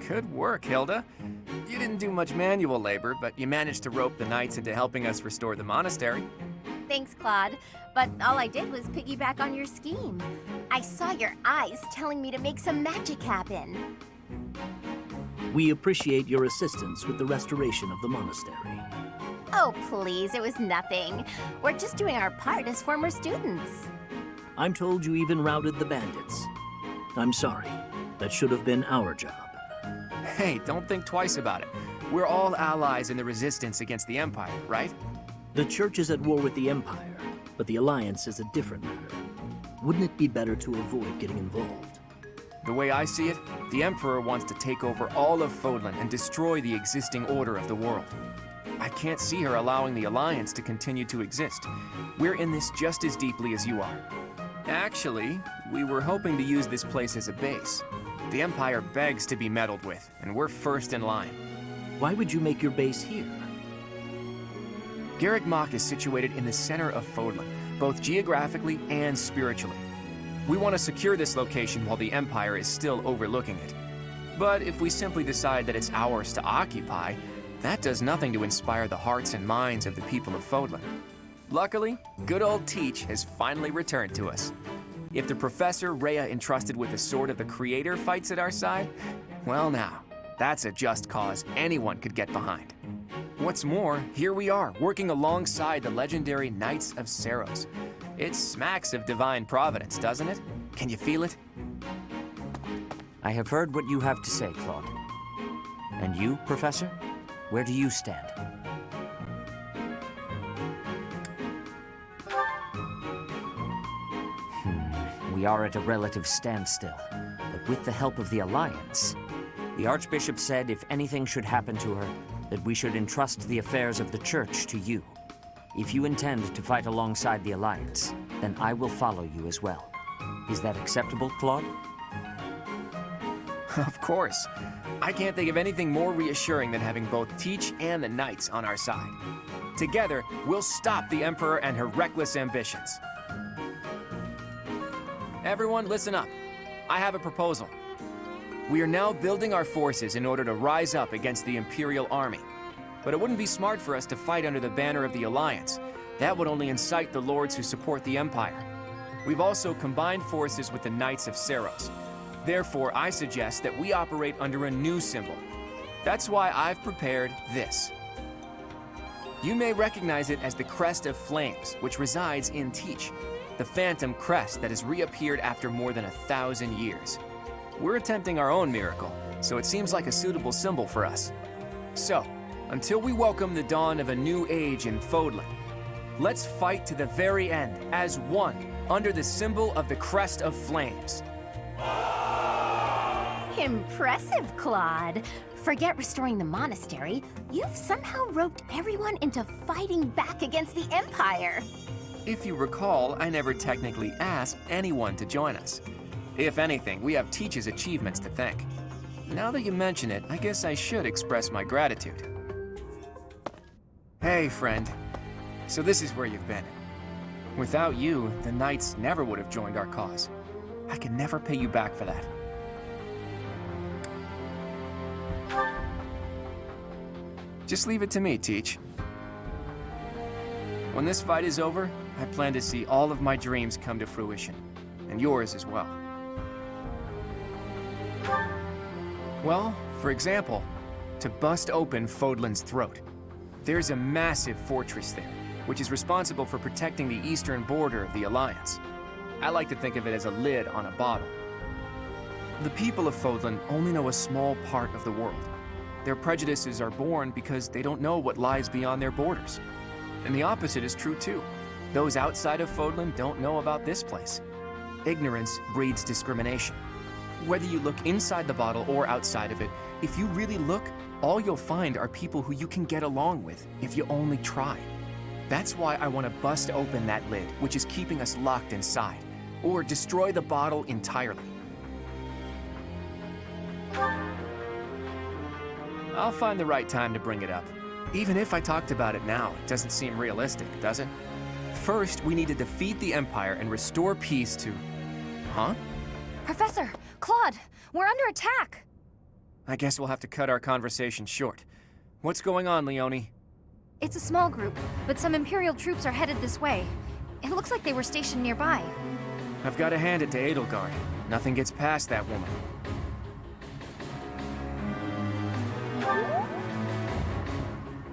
Good work, Hilda. You didn't do much manual labor, but you managed to rope the knights into helping us restore the monastery. Thanks, Claude. But all I did was piggyback on your scheme. I saw your eyes telling me to make some magic happen. We appreciate your assistance with the restoration of the monastery. Oh, please, it was nothing. We're just doing our part as former students. I'm told you even routed the bandits. I'm sorry. That should have been our job. Hey, don't think twice about it. We're all allies in the resistance against the Empire, right? The Church is at war with the Empire, but the Alliance is a different matter. Wouldn't it be better to avoid getting involved? The way I see it, the Emperor wants to take over all of Fodlan and destroy the existing order of the world. I can't see her allowing the Alliance to continue to exist. We're in this just as deeply as you are. Actually, we were hoping to use this place as a base. The Empire begs to be meddled with, and we're first in line. Why would you make your base here? Garreg Mach is situated in the center of Fodlan, both geographically and spiritually. We want to secure this location while the Empire is still overlooking it. But if we simply decide that it's ours to occupy, that does nothing to inspire the hearts and minds of the people of Fodlan. Luckily, good old Teach has finally returned to us. If the Professor Rhea entrusted with the Sword of the Creator fights at our side, well now, that's a just cause anyone could get behind. What's more, here we are, working alongside the legendary Knights of Seiros. It smacks of divine providence, doesn't it? Can you feel it? I have heard what you have to say, Claude. And you, Professor? Where do you stand? We are at a relative standstill, but with the help of the Alliance. The Archbishop said if anything should happen to her, that we should entrust the affairs of the Church to you. If you intend to fight alongside the Alliance, then I will follow you as well. Is that acceptable, Claude? Of course. I can't think of anything more reassuring than having both Teach and the Knights on our side. Together, we'll stop the Emperor and her reckless ambitions. Everyone, listen up. I have a proposal. We are now building our forces in order to rise up against the Imperial Army. But it wouldn't be smart for us to fight under the banner of the Alliance. That would only incite the lords who support the Empire. We've also combined forces with the Knights of Seiros. Therefore, I suggest that we operate under a new symbol. That's why I've prepared this. You may recognize it as the Crest of Flames, which resides in Teach, the phantom crest that has reappeared after more than 1,000 years. We're attempting our own miracle, so it seems like a suitable symbol for us. So, until we welcome the dawn of a new age in Fodlan, let's fight to the very end as one under the symbol of the Crest of Flames. Impressive, Claude. Forget restoring the monastery. You've somehow roped everyone into fighting back against the Empire. If you recall, I never technically asked anyone to join us. If anything, we have Teach's achievements to thank. Now that you mention it, I guess I should express my gratitude. Hey, friend. So this is where you've been. Without you, the Knights never would have joined our cause. I can never pay you back for that. Just leave it to me, Teach. When this fight is over, I plan to see all of my dreams come to fruition, and yours as well. Well, for example, to bust open Fodlan's throat. There's a massive fortress there, which is responsible for protecting the eastern border of the Alliance. I like to think of it as a lid on a bottle. The people of Fodlan only know a small part of the world. Their prejudices are born because they don't know what lies beyond their borders. And the opposite is true too. Those outside of Fodlan don't know about this place. Ignorance breeds discrimination. Whether you look inside the bottle or outside of it, if you really look, all you'll find are people who you can get along with if you only try. That's why I want to bust open that lid, which is keeping us locked inside, or destroy the bottle entirely. I'll find the right time to bring it up. Even if I talked about it now, it doesn't seem realistic, does it? First, we need to defeat the Empire and restore peace to... Huh? Professor, Claude, we're under attack. I guess we'll have to cut our conversation short. What's going on, Leone? It's a small group, but some Imperial troops are headed this way. It looks like they were stationed nearby. I've got to hand it to Edelgard. Nothing gets past that woman.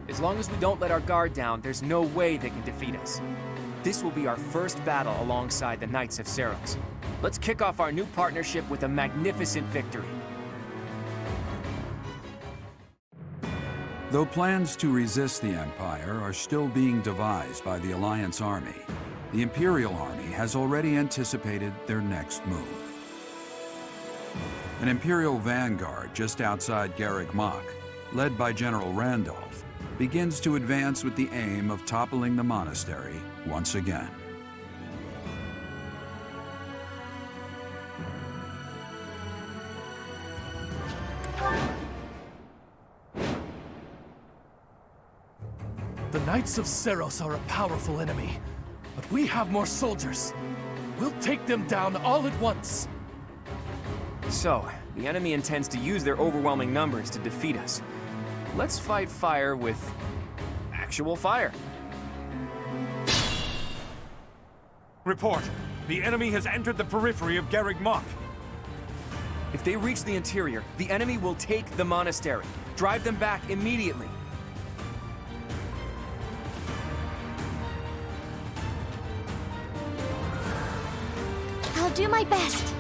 As long as we don't let our guard down, there's no way they can defeat us. This will be our first battle alongside the Knights of Seiros. Let's kick off our new partnership with a magnificent victory. Though plans to resist the Empire are still being devised by the Alliance army, the Imperial army has already anticipated their next move. An Imperial vanguard just outside Garreg Mach, led by General Randolph, begins to advance with the aim of toppling the monastery once again. The Knights of Seiros are a powerful enemy, but we have more soldiers. We'll take them down all at once. So, the enemy intends to use their overwhelming numbers to defeat us. Let's fight fire with actual fire. Report. The enemy has entered the periphery of Garreg Mach. If they reach the interior, the enemy will take the monastery. Drive them back immediately. I'll do my best.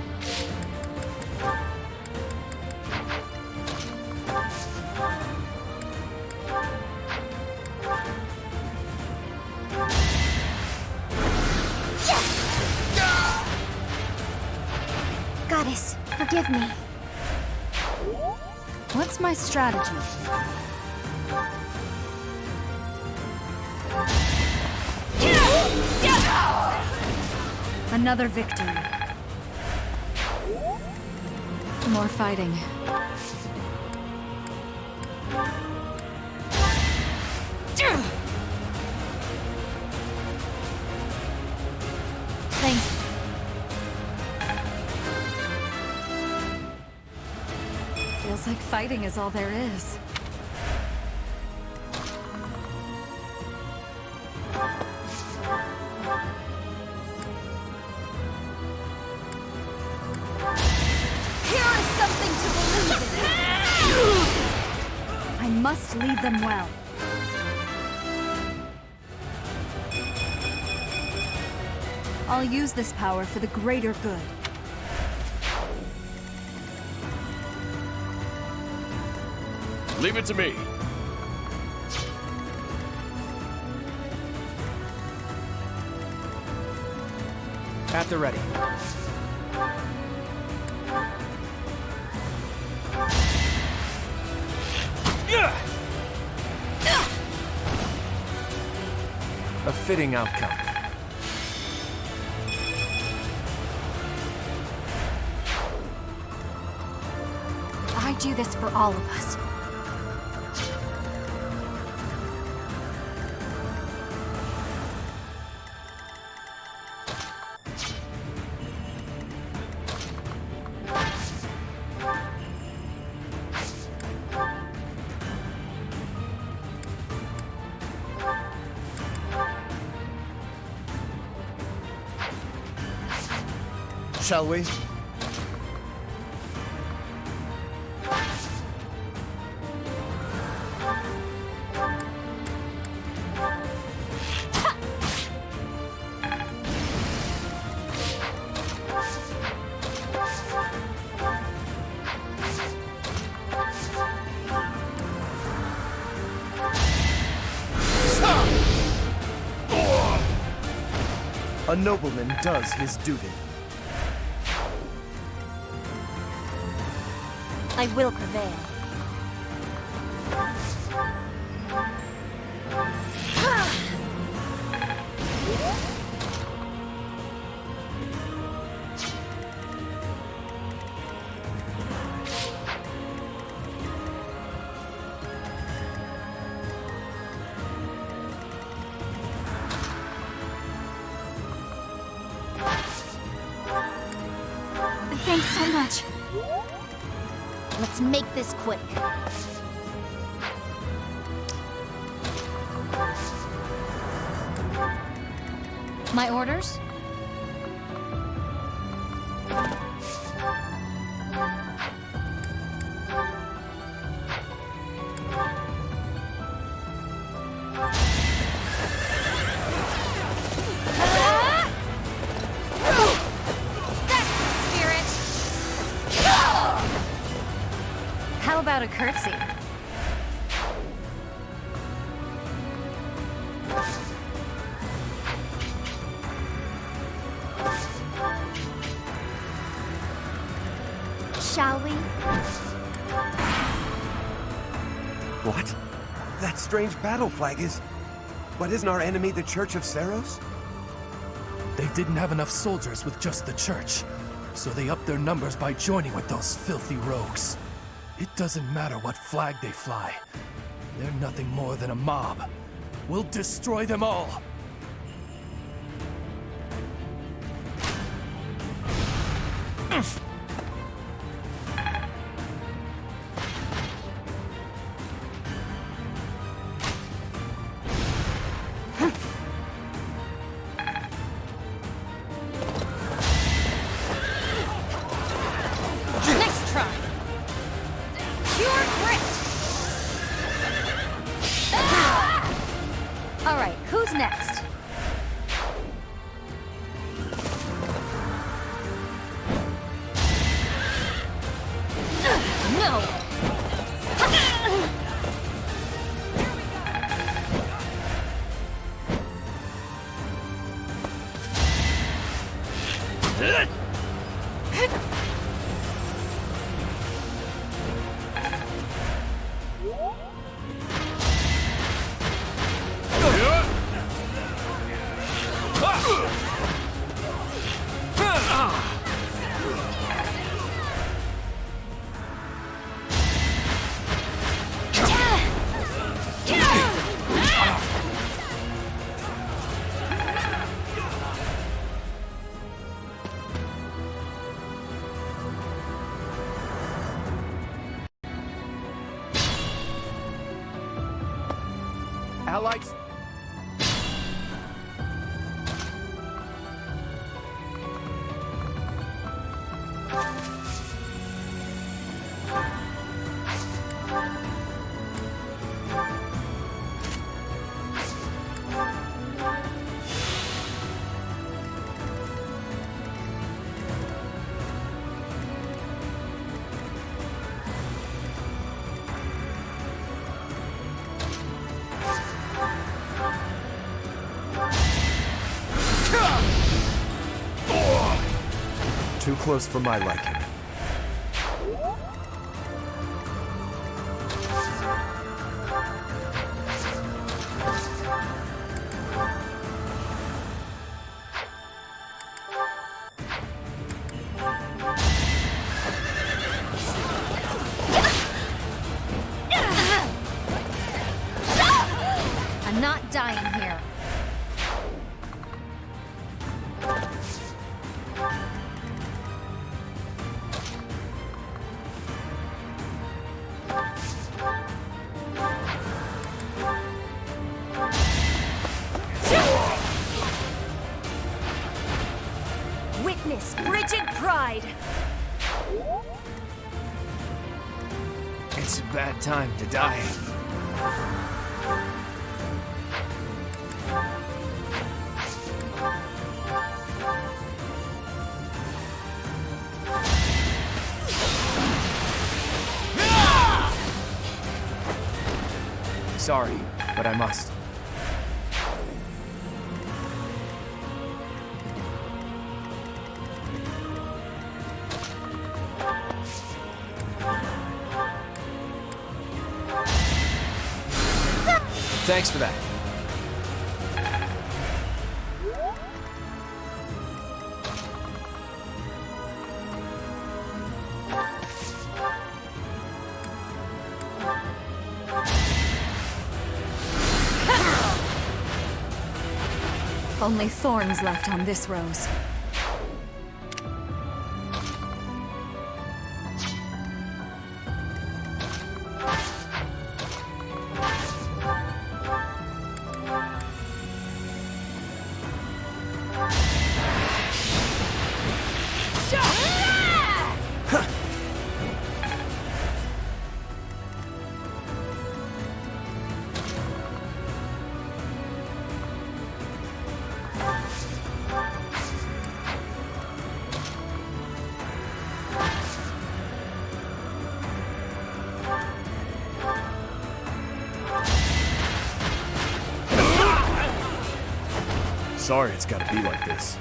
Goddess, forgive me. What's my strategy? Another victory. More fighting. Thank you. Feels like fighting is all there is. Here is something to believe in. I must lead them well. I'll use this power for the greater good. Leave it to me. At the ready. A fitting outcome. I do this for all of us. Shall we? A nobleman does his duty. I will prevail. Thanks so much. Let's make this quick. My orders? How about a curtsy? Shall we? What? That strange battle flag is... But isn't our enemy the Church of Seros? They didn't have enough soldiers with just the church, so they upped their numbers by joining with those filthy rogues. It doesn't matter what flag they fly. They're nothing more than a mob. We'll destroy them all! Nice try! Pure grit! All right, who's next? No! Allies... Too close for my liking. I'm not dying here. Witness frigid pride! It's a bad time to die. Sorry, but I must. Thanks for that. Only thorns left on this rose. sorry it's gotta be like this.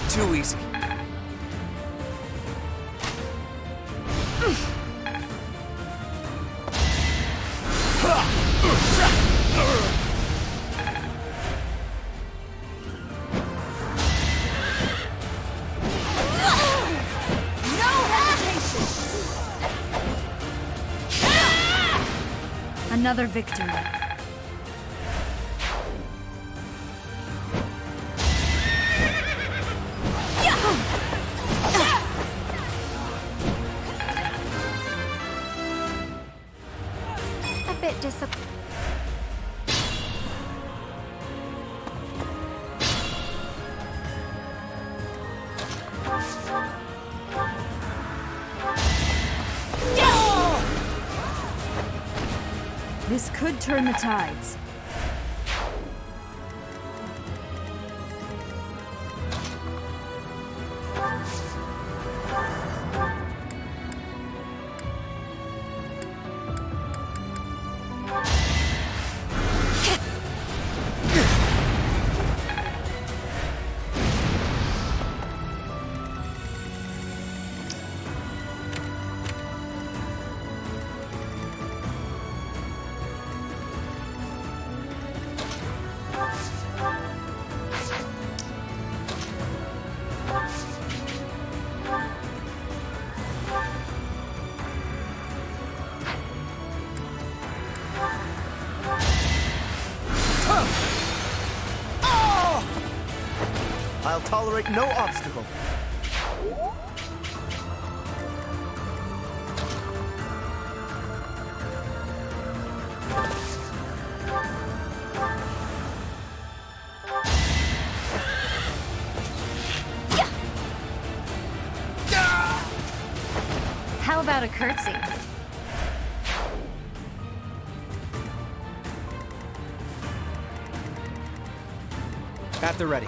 Too easy. No hesitation! Another victory. A bit disappointed. This could turn the tides. I'll tolerate no obstacle. How about a curtsy? At the ready.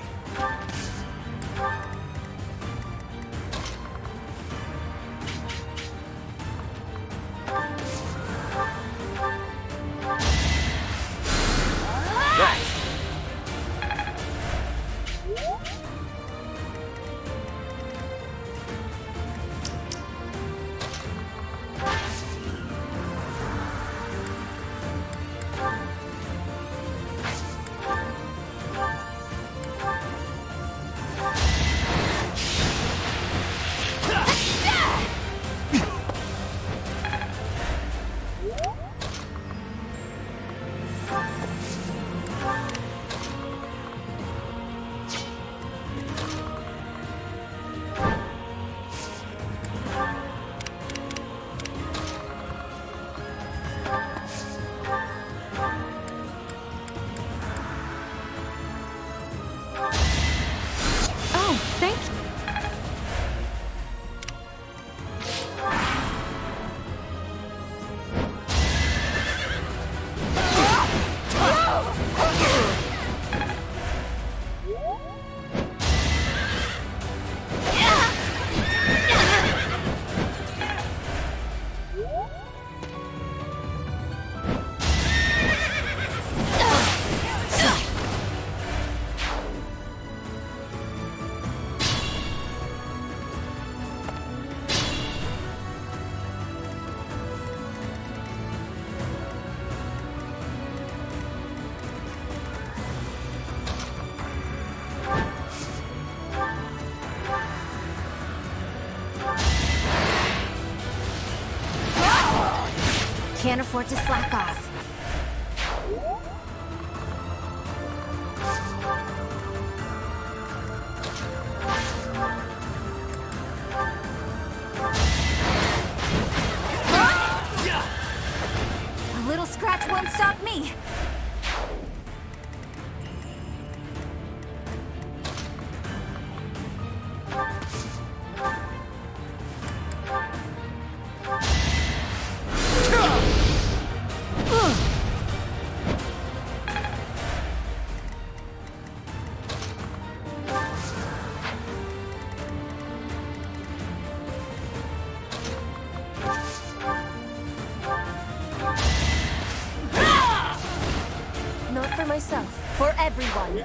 Can't afford to slack off. A little scratch won't stop me. everyone.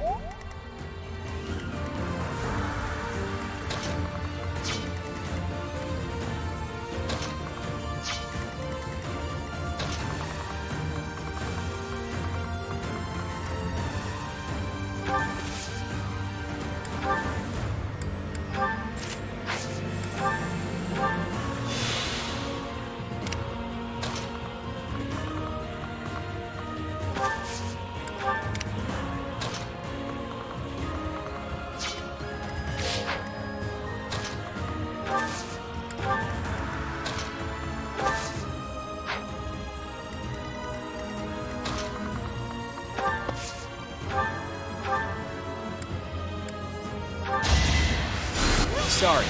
Sorry.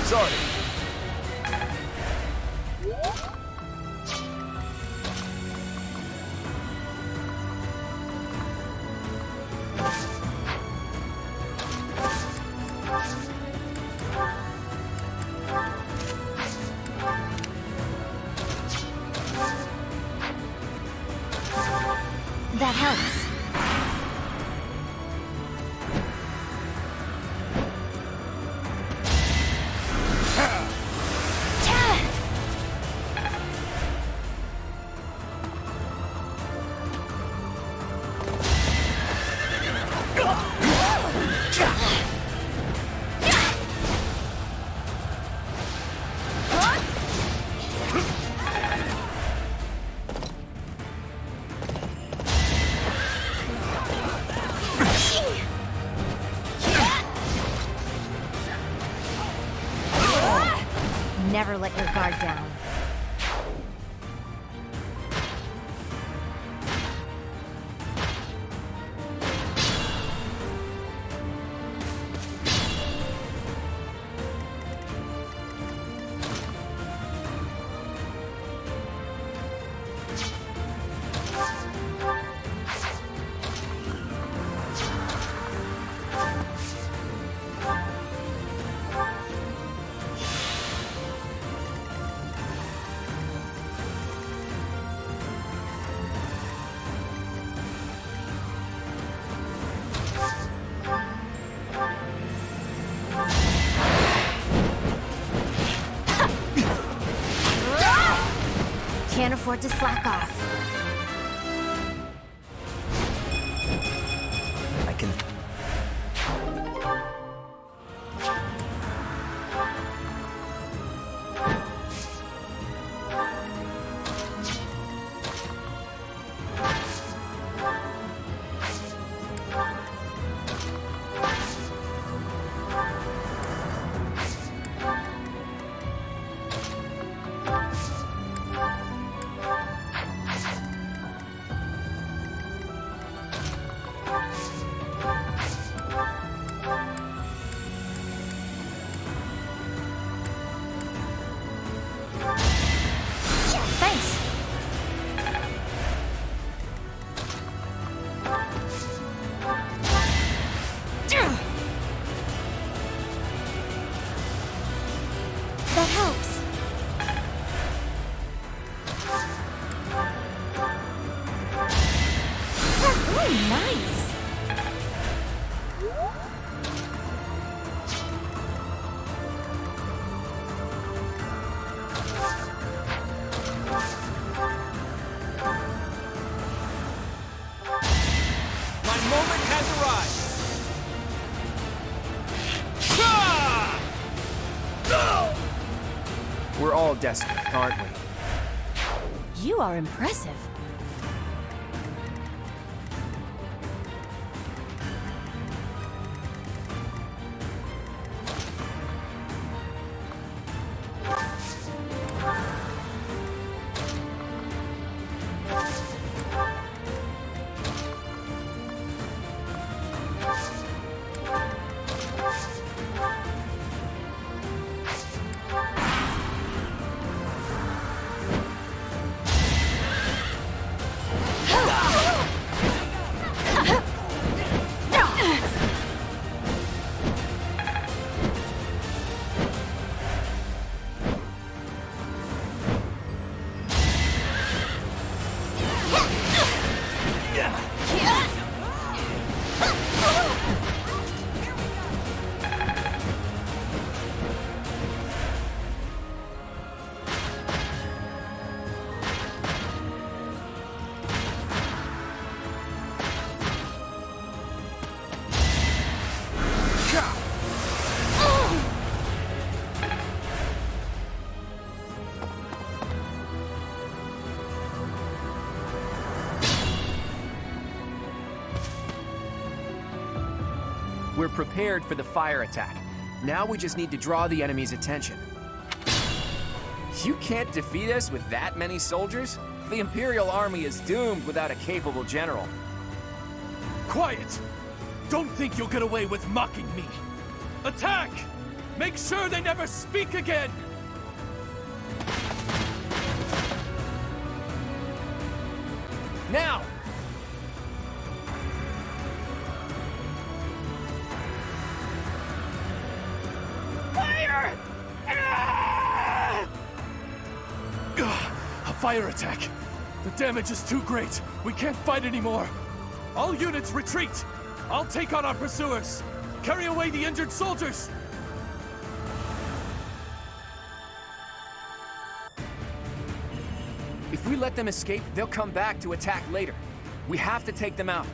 Sorry. That helps. Never let your guard down. Can't afford to slack off. I can... Thanks. That helps. That's really nice. My moment has arrived! We're all desperate, aren't we? You are impressive. We're prepared for the fire attack. Now we just need to draw the enemy's attention. You can't defeat us with that many soldiers? The Imperial Army is doomed without a capable general. Quiet! Don't think you'll get away with mocking me. Attack! Make sure they never speak again! Now! Fire! A fire attack! The damage is too great. We can't fight anymore. All units retreat! I'll take on our pursuers! Carry away the injured soldiers! If we let them escape, they'll come back to attack later. We have to take them out.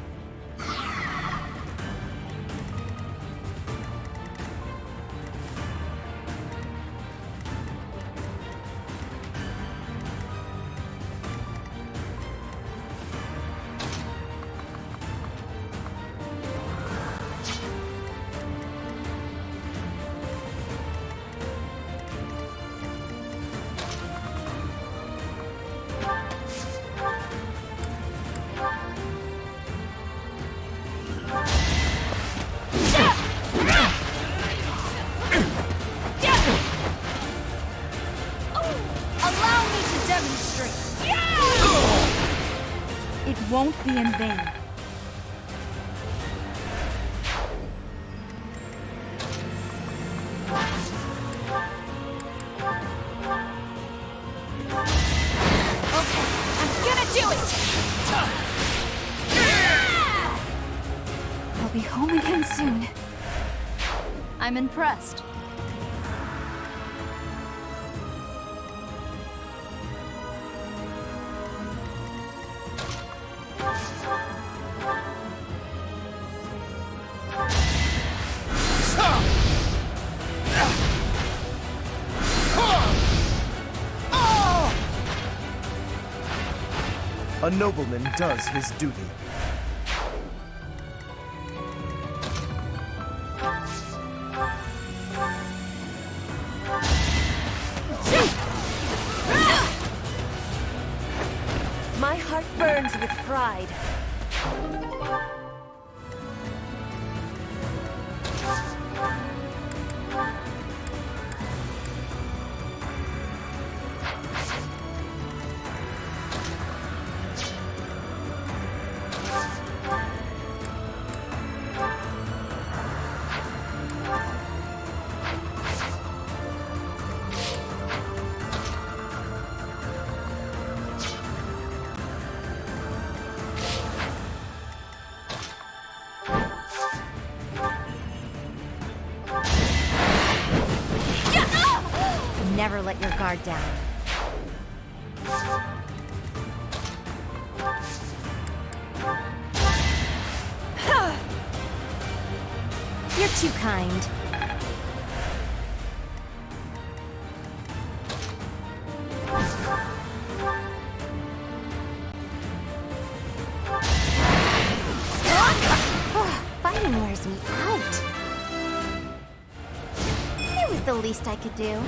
Allow me to demonstrate. It won't be in vain. Okay, I'm gonna do it! I'll be home again soon. I'm impressed. A nobleman does his duty. My heart burns with pride. Never let your guard down. You're too kind. Fighting wears me out. It was the least I could do.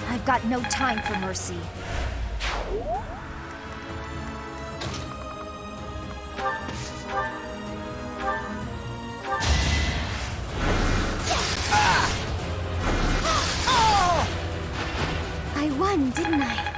I've got no time for mercy. I won, didn't I?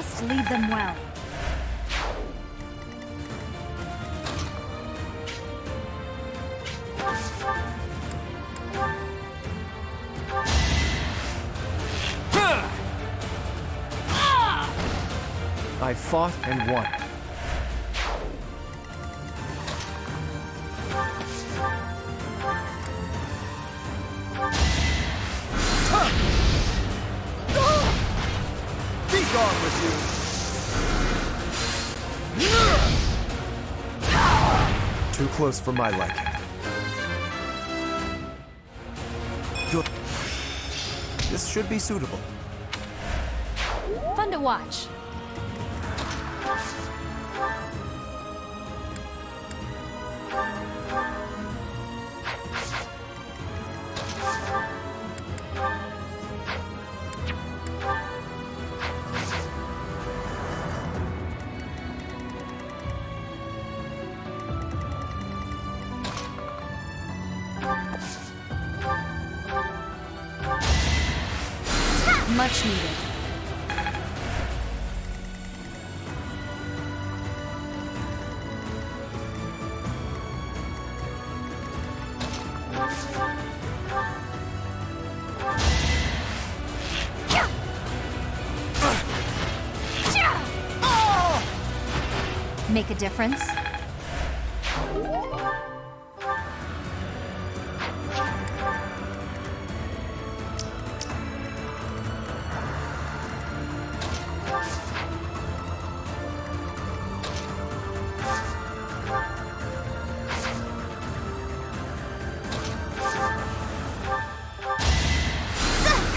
must lead them well. I fought and won. Be gone with you! Too close for my liking. Good. This should be suitable. Fun to watch. Much needed. Make a difference?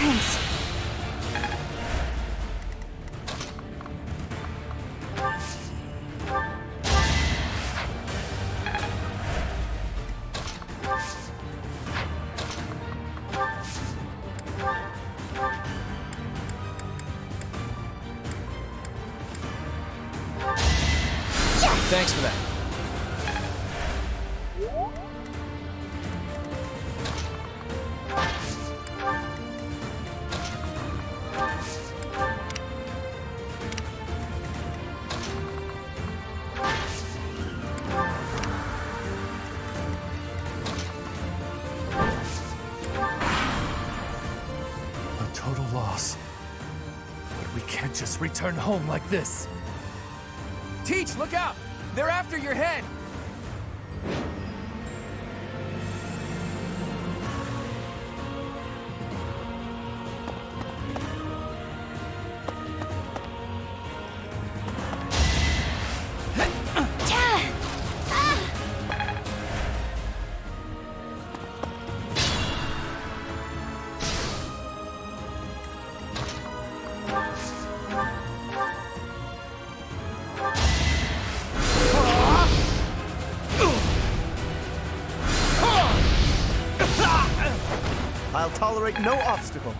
Thanks. Thanks for that. A total loss. But we can't just return home like this. Teach, look out! They're after your head! I'll tolerate no obstacle.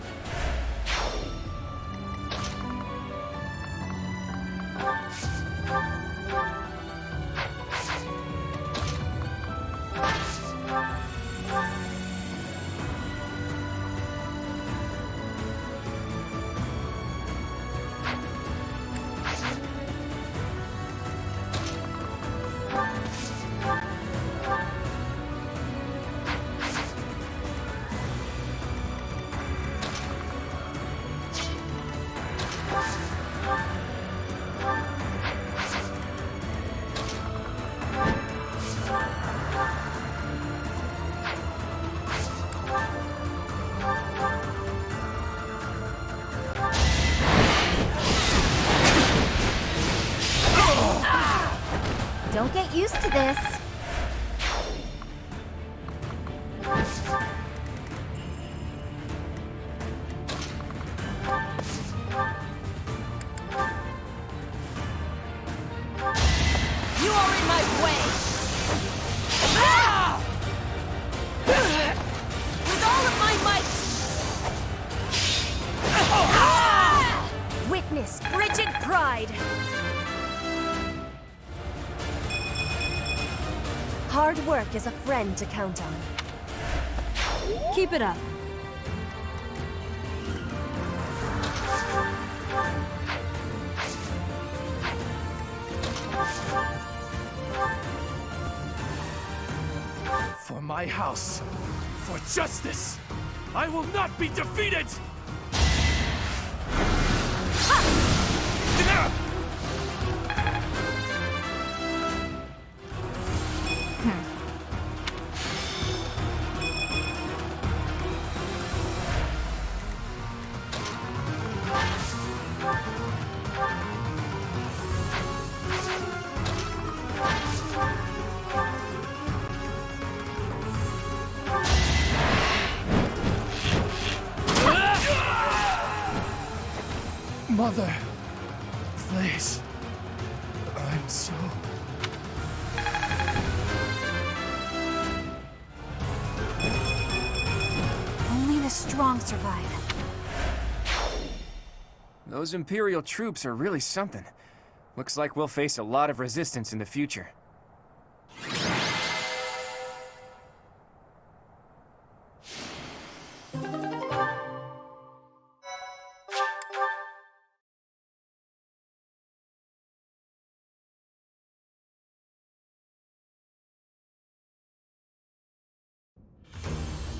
Don't get used to this. You are in my way! Ah! With all of my might! Ah! Witness frigid pride! Hard work is a friend to count on. Keep it up. For my house, for justice, I will not be defeated! Mother, please. I'm so... Only the strong survive. Those Imperial troops are really something. Looks like we'll face a lot of resistance in the future.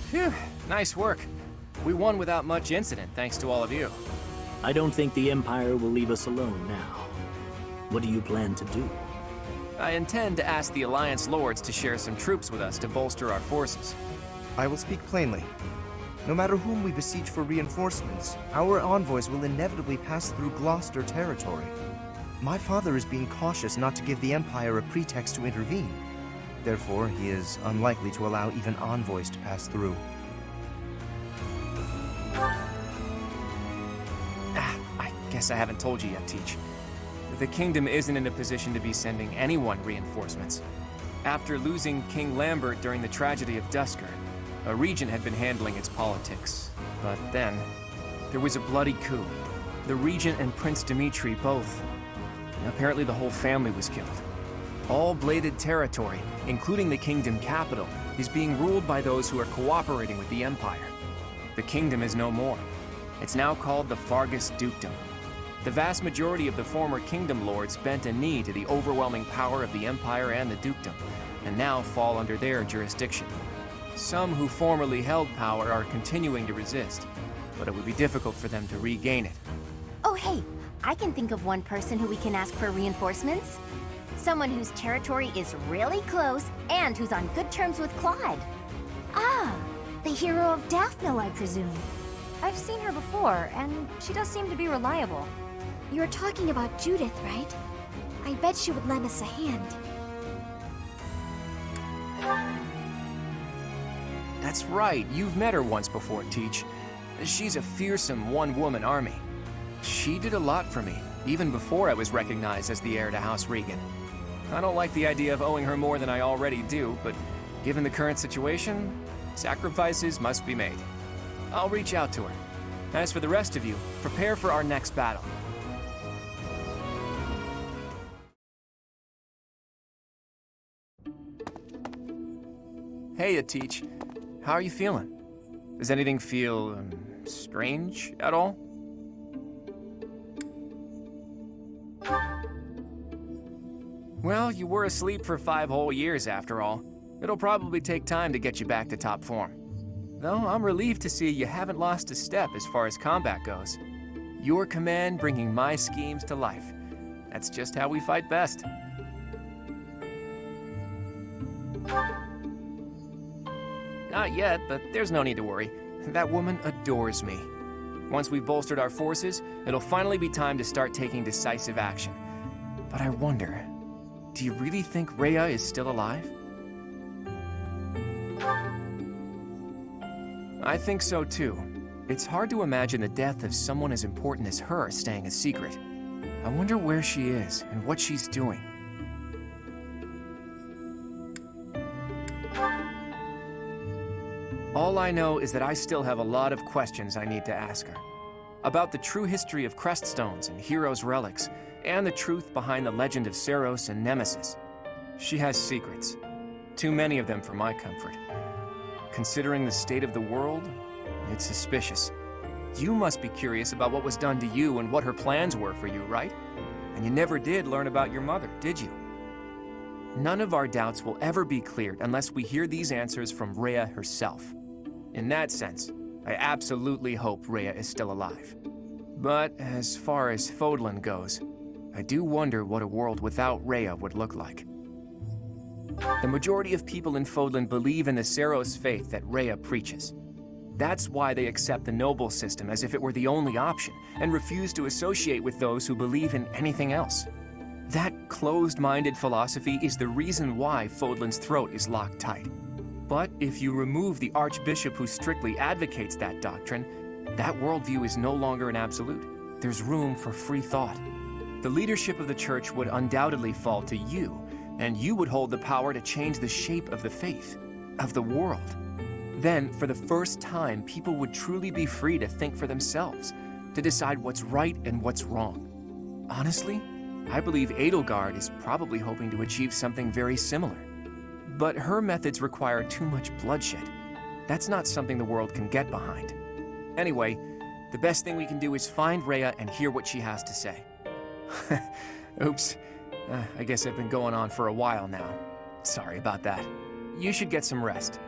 Phew, nice work. We won without much incident, thanks to all of you. I don't think the Empire will leave us alone now. What do you plan to do? I intend to ask the Alliance Lords to share some troops with us to bolster our forces. I will speak plainly. No matter whom we besiege for reinforcements, our envoys will inevitably pass through Gloucester territory. My father is being cautious not to give the Empire a pretext to intervene. Therefore, he is unlikely to allow even envoys to pass through. I guess I haven't told you yet, Teach. The Kingdom isn't in a position to be sending anyone reinforcements. After losing King Lambert during the tragedy of Duscur, a regent had been handling its politics. But then, there was a bloody coup. The regent and Prince Dimitri both. Apparently the whole family was killed. All bladed territory, including the Kingdom capital, is being ruled by those who are cooperating with the Empire. The Kingdom is no more. It's now called the Faerghus Dukedom. The vast majority of the former Kingdom Lords bent a knee to the overwhelming power of the Empire and the Dukedom, and now fall under their jurisdiction. Some who formerly held power are continuing to resist, but it would be difficult for them to regain it. Oh, hey, I can think of one person who we can ask for reinforcements. Someone whose territory is really close and who's on good terms with Claude. Ah, the hero of Daphne, I presume. I've seen her before, and she does seem to be reliable. You're talking about Judith, right? I bet she would lend us a hand. That's right, you've met her once before, Teach. She's a fearsome one-woman army. She did a lot for me, even before I was recognized as the heir to House Regan. I don't like the idea of owing her more than I already do, but given the current situation, sacrifices must be made. I'll reach out to her. As for the rest of you, prepare for our next battle. Hey, Teach. How are you feeling? Does anything feel strange at all? Well, you were asleep for 5 whole years after all. It'll probably take time to get you back to top form. Though I'm relieved to see you haven't lost a step as far as combat goes. Your command bringing my schemes to life. That's just how we fight best. Not yet, but there's no need to worry. That woman adores me. Once we've bolstered our forces, it'll finally be time to start taking decisive action. But I wonder, do you really think Rhea is still alive? I think so too. It's hard to imagine the death of someone as important as her staying a secret. I wonder where she is and what she's doing. All I know is that I still have a lot of questions I need to ask her. About the true history of Creststones and Heroes' Relics, and the truth behind the legend of Seiros and Nemesis. She has secrets. Too many of them for my comfort. Considering the state of the world, it's suspicious. You must be curious about what was done to you and what her plans were for you, right? And you never did learn about your mother, did you? None of our doubts will ever be cleared unless we hear these answers from Rhea herself. In that sense, I absolutely hope Rhea is still alive. But as far as Fodlan goes, I do wonder what a world without Rhea would look like. The majority of people in Fodlan believe in the Seros faith that Rhea preaches. That's why they accept the noble system as if it were the only option, and refuse to associate with those who believe in anything else. That closed-minded philosophy is the reason why Fodlan's throat is locked tight. But if you remove the Archbishop who strictly advocates that doctrine, that worldview is no longer an absolute. There's room for free thought. The leadership of the Church would undoubtedly fall to you, and you would hold the power to change the shape of the faith, of the world. Then, for the first time, people would truly be free to think for themselves, to decide what's right and what's wrong. Honestly, I believe Edelgard is probably hoping to achieve something very similar. But her methods require too much bloodshed. That's not something the world can get behind. Anyway, the best thing we can do is find Rhea and hear what she has to say. Oops. I guess I've been going on for a while now. Sorry about that. You should get some rest.